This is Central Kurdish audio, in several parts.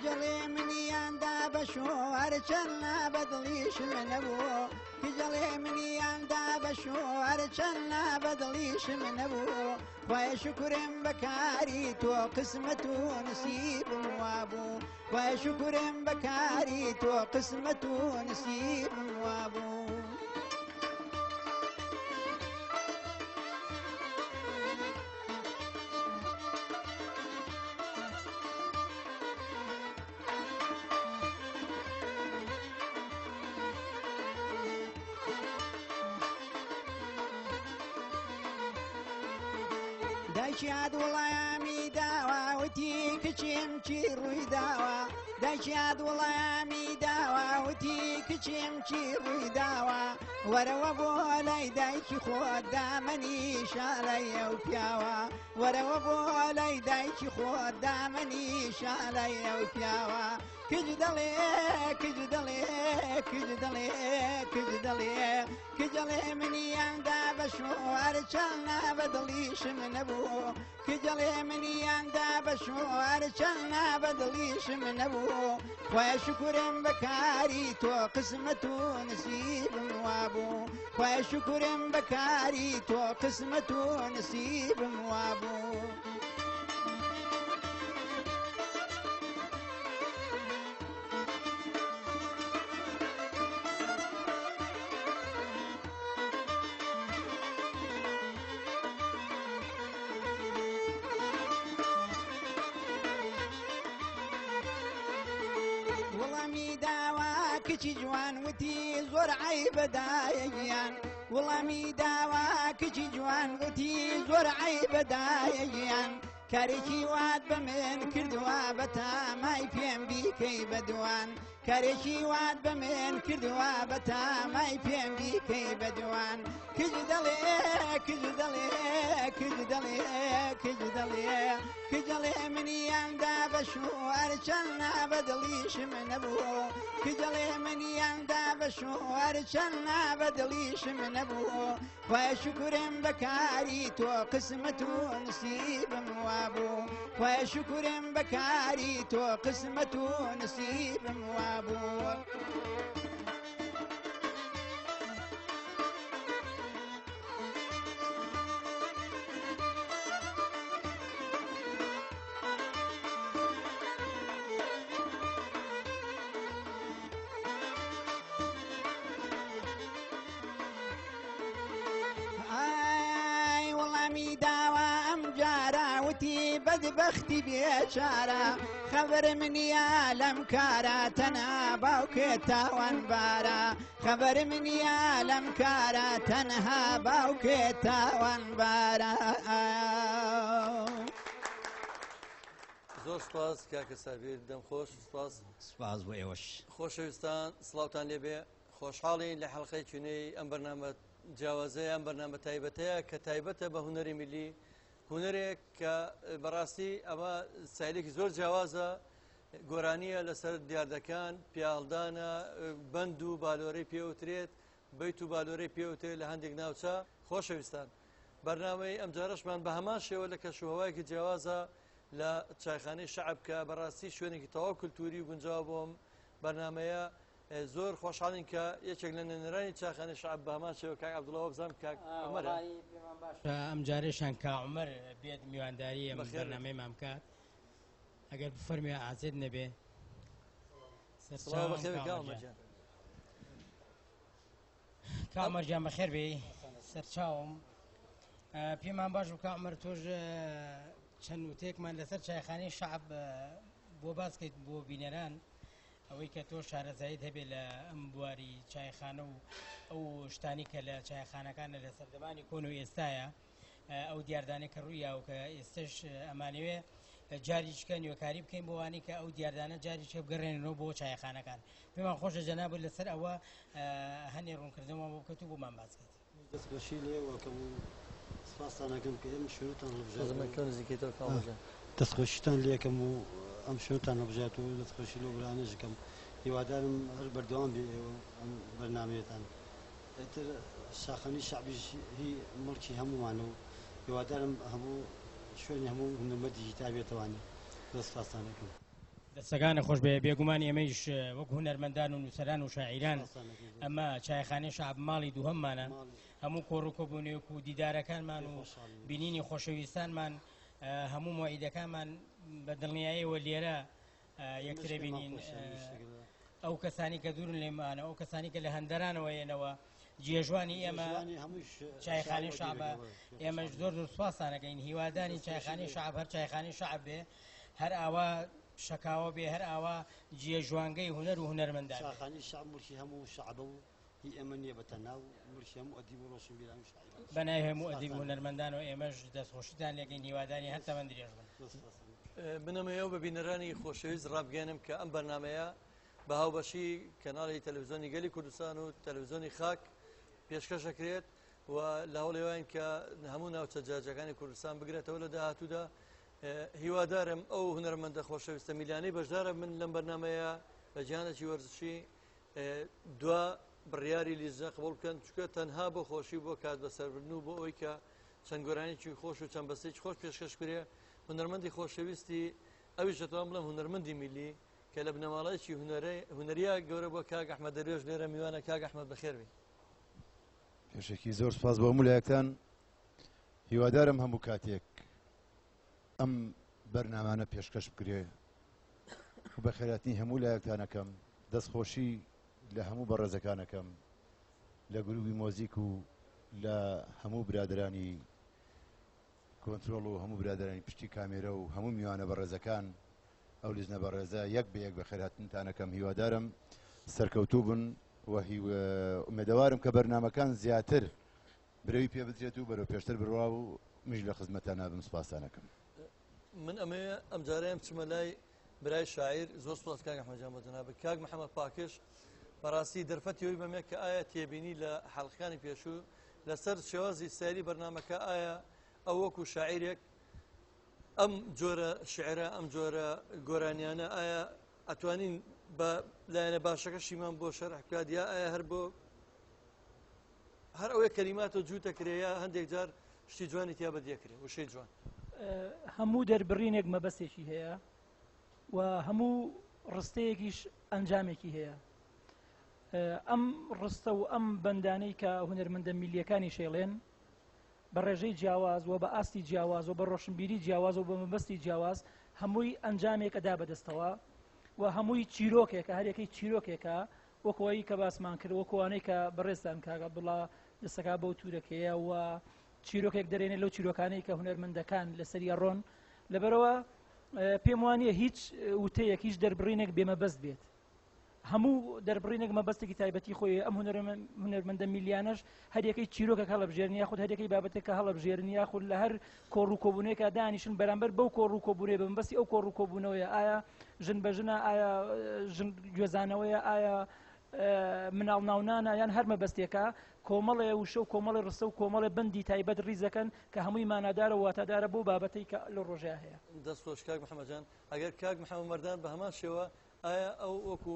كجلي منيان داب شوار جنا بدليش من ابو كجلي منيان داب شوار جنا بدليش من ابو وشكر بكاري تو قسمة نسيب وابو وشكر بكاري تو قسمة نسيب وابو داشاد وڵامی داواوتی کچیم چی ڕووی داوە داشاد وڵامی داواوتی کچیم چی ڕووی داوە وەرەوە بۆ لای دایکی خۆت دامەنی شالای ئەو پیاوە وەرەوە بۆ لای دایکی خۆت دامەنی شالای ئەو پیاوە کج دەڵێ کج دەڵێ کج دەڵێ کج دەڵێ کجەڵێ منیاندا بە شووار چەڵنا بە دڵیش من نەبوو کجەڵێ منیاندا بە شووار چەڵنا بە دڵیش من نەبوو خۆی شکرم بەکاری تۆ قسمەت و نسیبم وابوو خۆی شکرم بەکاری تۆ قسمەت و نسیبم وابوو کچی جوان وتی زۆر عیبە دایەگیان وڵامی داوا کچی جوان وتی زۆر عیبە دایەگیان کارێکی وات بە من کردووە بە تامای پێم بیکەی بەدوان کارێکی وات بە من کردووە بە تامای پێم بیکەی بەدوان کج دەڵێ کج دەڵێ کج دەڵێ کج دەڵێ کجەڵێ منیاندا بە شووار چەڵنا بە دڵیش من نەبوو کجەڵێ منیاندا بە شووار چەڵنا بە دڵیش من نەبوو خۆی شکرم بەکاری تۆ قسمەت و نسیبم وابوو خۆی شکرم بەکاری تۆ قسمەت و نسیبم وابوو بدبختی بیچاره خبر منیا لم کارا تنها باوکه تاوان بارا خبر منیا لم کارا تنها باوکه تاوان بارا زۆر سپاس کاکە سەرویر دەم خۆش سپاس بۆ ئێوەش خۆشەویستان سڵاوتان لێبێ خۆشحاڵین لە حەڵقەی چونەی ئەم بەرنامە جیاوازەیە ئەم بەرنامە تایبەتەیە کە تایبەتە بە هونەری میلی هونەرێک کە بەڕاستی ئەمە سایلێکی زۆر جیاوازە گۆرانیە لەسەر دیاردەکان پیاڵدانە بەند و بالۆرەی پێوترێت بیت و بالۆرەی پێوترێت لە هەندێک ناوچە خۆشەویستان بەرنامەی ئەم جارەشمان بە هەمان شێوە لە کەشوهەوایەکی جیاوازە لە چایخانەی شەعب کە بەڕاستی شوێنێکی تەواو کولتوری و گونجاو بۆم بەرنمەیە زۆر خۆشحاڵین کە یەکێک لە نێنەرانی چاخانەی شەعب بە هەمان شێوە کاک عەبدوڵڵا بزانم کاک عومەرە ئەم جارێشان کا عومەر بێت میوانداری ئەم بەرنامەیمان بکات ئەگەر بفەرمێ ئازێت نەبێ کامەرجان بەخێر بێ سەرچاوم پێمان باش بکە عومەر تۆش چەند وتێکمان لەسەر چایخانەی شەعب بۆ باسکەیت بۆ بینەران ئەوەی کە تۆ شارەزایت هەبێ لە ئەم بواری چایخانە و ئەو شتانی کە لە چایخانەکانە لە سەردەمانی کۆن و ئێستایە ئەو دیاردانە کە ڕوویە و کە ئێستش ئەمانەوێ جاریچکە نیوەکاری بکەین بۆ وانی کە ئەو دیاردانە جاریچکە بگەڕێنەوە بۆ چایخانەکان پێمان خۆشە جەناب لەسەر ئەوە هەنێ ڕوونکردنەوە بۆ بکەوت و بۆمان باسکەیت دەستبەشی لێوەکەم و سپاسانەکەم کە ئێمە شوێنتان هەڵبژێت دەستخۆشیتان لێکەم و ئەم شوێنتان هەڵبژێت و دەستخۆشی لۆ برانێژەکەم هیوادارم هەر بەردەوام بێ ئێوە ئەم بەرنامەیەتان ئێتر شاخەنی شەعبیش هی مڵکی هەموومان و هیوادارم هەموو شوێنی هەموو هونەرمەندێکی تا بێتەوانی دەست سپاسانەکەم دەستەکانە خۆش بێ بێگومان ئێمەیش وەک هونەرمەندان و نووسەران و شاعیران ئەمە چایخانەی شەعب ماڵی دووهەممانە هەموو کۆڕووکۆبوونێک و دیدارەکانمان و بینینی خۆشەویستانمان هەموو مۆعیدەکانمان بە دڵنیاییەوە لێرە یەکترە بینین ئەو کەسانی کە دوورن لێمانە ئەو کەسانی کە لە هەندەرانەوە ێنەوە جێژوانی ئێمە چایخانەی شەعبە ئێمەش زۆر زۆر سوپاسانەکەین هیوادانی چایخانەی شەعب هەر چایخانەی شەعب بێ هەر ئاوا شەکاوە بێ هەر ئاوا جێژوانگەی هونەر و هونەرمەندان شاخانەی شەعب مڵکی هەموو شەعبە و هی ئێمە نییە بەتەناو مڵکی هەموو ئەدیب و ڕۆشنبیران و شاعیران بەناوی هەموو ئەدیب و هونەرمەندان و ئێمەش دەستخۆشیتان لێکەین هیوادانی هەر تەمەند درێژ بن بنەمەیەوە بە بینەرانی خۆشەویست ڕابگەێنم کە ئەم بەرنمەیە بە هاوبەشی کەناڵی تەلەڤیزیۆنی گەلی کوردستان و تەلەڤیزیۆنی خاک پێشکەشەکرێت و لە هەوڵێوان کە هەموو ناوچە جاجەکانی کوردستان بگرێتەوە لە داهاتوودا هیوادارم ئەو هونەرمەندە خۆشەویستە میلیانەی بەشدارە من لەم بەرنمەیە بە جیهانێکی وەرزشی دوا بڕیاری لیزە قبول بکەن چکە تەنها بۆ خۆشی بۆ کات بەسەربردن و بۆ ئەوی کە چەند گۆرانێکی خۆش و چەند بەستێکی خۆش پێشکەش کرێ هونەرمەندی خۆشەویستی ئەویش دەتوان بڵێم هونەرمەندی میلی کە لە بنەماڵەیەکی هونەریە گەورە بۆ کاک ئەحمەد دەروێژ لێرە میوانە کاک ئەحمەد بەخێر بێ پێشێکی زۆر سپاس بۆ هەموو لایەکتان هیوادارم هەموو کاتێک ئەم بەرنامانە پێشکەش بکرێ و بە خێراتنی هەموو لایەکتانەکەم دەستخۆشی لە هەموو بەڕێزەکانەکەم لە گروپی مۆزیک و لە هەموو برادرانی کۆنتترۆڵ و هەموو برادرانی پشتی کامێرە و هەموو میوانە بەڕێزەکان ئەو لیژنە بەڕێزە یەک بە یەک بە خێراتنتانەکەم هیوادارم سەرکەوتوو بن و ئومێدەوارم کە بەرنامەکان زیاتر برەوی پێ بدرێت و بەرەو پێشتر بڕوا و مژ لە خزمەتان نابم سپاسانەکەم من ئەمەیە ئەم جارەیەم چمە لای برای شاعیر زۆر سپاس کاک ئەحمەدجان بۆ جەنابەت کاک محەممەد پاکش بەڕاستی دەرفەتیەوەی بەمێ کە ئایا تێبینی لە حەڵقەکانی پێشوو لەسەر شێوازی سەیری بەرنامەکە ئایا ئەو وەکو شاعیرێک ئەم جۆرە شعرە ئەم جۆرە گۆرانیانە ئایا ئەتوانین بە لایەنە باشەکەشیمان بۆ شەرح بکات یا ئایا هەر بۆ هەر ئەوەیە کەلیماتۆ جووتەکرێ هەندێک جار شتی جوانی تیا بەدیەکرێ وشەی جوان هەموو دەربڕینێک مەبەستێکی هەیە و هەموو ڕستەیەکیش ئەنجامێکی هەیە ئەم ڕستە و ئەم بەندانەی کە هونەرمەندە میلیەکانی شێڵێن بە ڕێژەی جیاواز و بە ئاستی جیاواز و بە ڕۆشنبیری جیاواز و بە مەبەستی جیاواز هەمووی ئەنجامێکەدا بەدەستەوە و هەمووی چیرۆکێکە هەرێکەی چیرۆکێکە وەکەوەی کە باسمان کرد وەکوانەی کە بەڕێزدان کاگە بڵا دەستەکە بەو تورەکەیە و چیرۆکێک دەرێنێت لەو چیرۆکانەی کە هونەرمەندەکان لەسەری ڕۆن لەبەرەوە پێم وانییە هیچ وتەیەک هیچ دەربڕینێک بێمەبەست بێت هەموو دەربڕینێک مەبەستێکی تایبەتی خۆی ئەم هونەرمەندە میلیانەش هەرێکەی چیرۆکێک هەڵەبژێرن یاخود هەرێکەی بابەتێکە هەڵەبژێرن یاخود لە هەر کۆڕووکۆبوونێکە دانیشن بەرامبەر بەو کۆڕووکۆبوونێ بمبەستی ئەو کۆڕووکۆبوونەوەیە ئایا ژن بە ژنە ئایا ژن گوێزانەوەیە ئایا مناڵ ناونانە یان هەر مەبەستێکە کۆمەڵێ وشە و کۆمەڵی ڕستە و کۆمەڵێ بەندی تایبەت ڕیزەکەن کە هەمووی مانادارە و واتادارە بۆ بابەتەی کە لە ڕۆژەیە هەیە دەست خۆش کاک محەممەدجان ئەگەر کاک محەممەد مەردان بە هەمان شێوە ئایا ئەو وەکو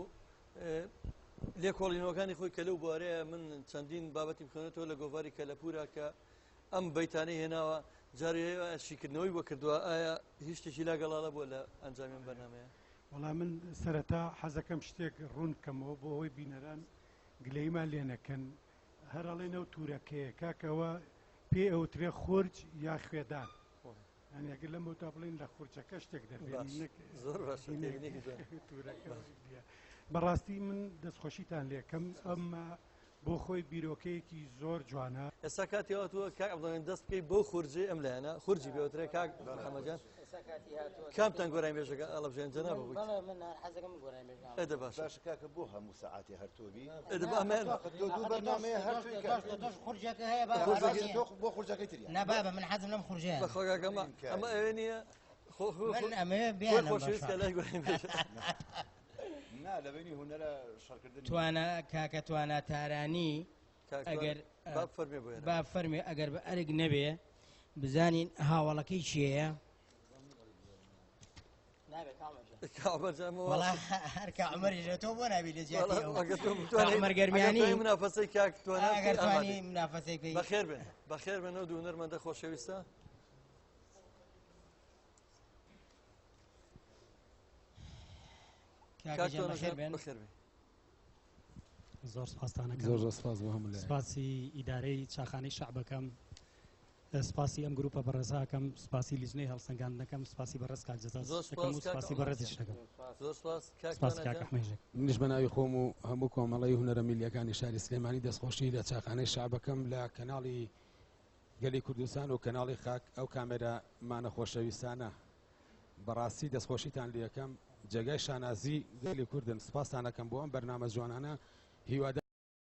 لێکۆڵینەوەکانی خۆی کە لەو بوارەیە من چەندین بابەتی بخوێنێتەوە لە گۆڤاری کەلەپورە کە ئەم بەیتانەی هێناوە جارێ شیکردنەوەی بۆ کردووە ئایا هیچ شتێکی لاگەڵاڵە بۆ لە ئەنجامیان بەرنامەیە وەڵام من سەرەتا حەزەکەم شتێک ڕوون بکەمەوە بۆ ئەوەی بینەران گلەیمان لێ نەکەن هەرەڵێنە و تورەکەیە کاکەوە پێ ئەوترێ خورج یا خوێدان ئەگەر لەم تا بڵین لە خورچەکە شتێک بەڕاستی من دەستخۆشیتان لێکەم ئەمما بۆ خۆی بیرۆکەیەکی زۆر جوانە ئێستا کاتیەوەتوە کاک عەبدوڵڵا دەست بکەی بۆ خورجی ئەم لایەنە خورجی بێوترێ کاک محەممەدجان کامتان گۆرای مێژەکە ئەڵە بژێن جەناب بوویت ئەدە باش کاکە بۆ هەموو سەعاتی هەرتۆبی خورجەکە هەیە بۆ خورجەکەی تری نەبابە من حەزم لەم خورجەیە ئەمە ئەوێ نییە ئەمەوێ بیان خۆشویستکە لای گۆرای مێژە لەبینی هوەرە شەڕکردن توانە کاکە تواناتارانی ئەگەر با فەرمی ئەگەر بە ئەرگ نەبێ بزانین هاوڵەکەی چیەیە هەرکە عمەری تۆ بۆ نابی لە جیاتمەرگەرمیانی منافەسەی کاک ئەگەر توانی منافەسەی پێی بەخێر بێن بەخێر بێنەوە دوو هونەرمەندە خۆشەویستە زۆر سپاسانەکەم زۆر سپاس بۆ هەموو سپاسی ئیدارەی چاخانەی شەعبەکەم سپاسی ئەم گروپە بەڕێزاکەم سپاسی لیژنەی هەڵسەنگاندنەکەم سپاسی بەڕێز کاک جەزاکەم و سپاسی بەڕێزیش دەکەم سپاس کاک ئەحمەدژێک منیش بە ناوی خۆم و هەموو کۆمەڵی هونەرە میلیەکانی شاری سلێمانی دەستخۆشی لە چاخانەی شەعبەکەم لە کەناڵی گەلی کوردستان و کەناڵی خاک ئەو کامێرامانە خۆشەویستانە بەڕاستی دەستخۆشیتان لێ یەکەم جێگای شانازی گەلی کوردن سپاسانەکەم بۆ ئەم بەرنامە جوانانە هیوادار